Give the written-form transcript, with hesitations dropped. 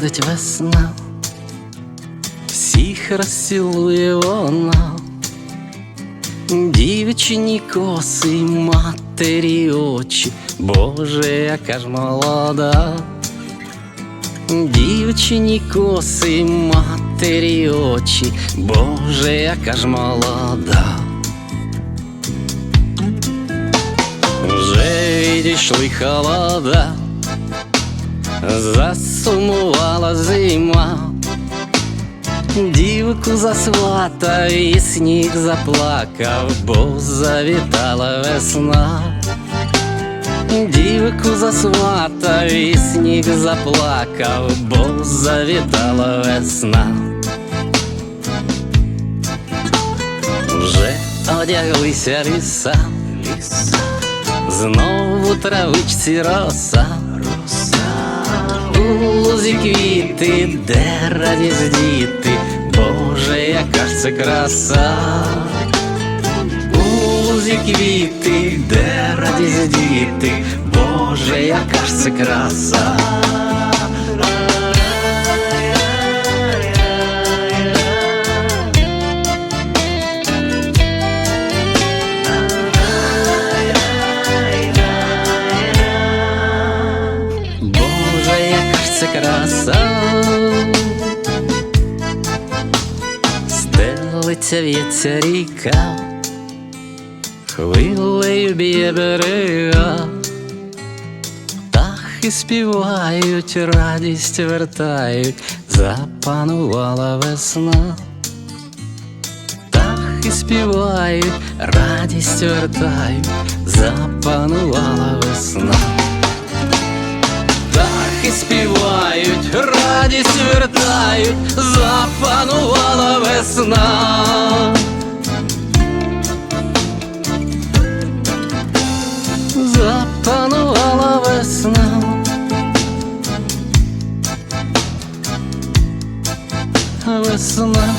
приходить весна, всіх розцілує вона, дівчині коси, матері очі, Боже, яка ж молода. Дівчині коси, матері очі, Боже, яка ж молода. Вже відійшли холода, засумувала зима, дівку засватав і сніг заплакав, бо завітала весна. Дівку засватав і сніг заплакав, бо завітала весна. Вже одяглися ліса, знову травичці роса, у лузі квіти, де радість діти, Боже, яка ж це краса. У лузі квіти, де радість діти, Боже, яка ж це краса. Боже, яка ж це краса. Стелиться, в'ється ріка, хвилею б'є берега, птахи співають, радість вертають, запанувала весна. Птахи співають, радість вертають, запанувала весна. Птахи співають, радість вертають, запанувала весна. Запанувала весна. Весна.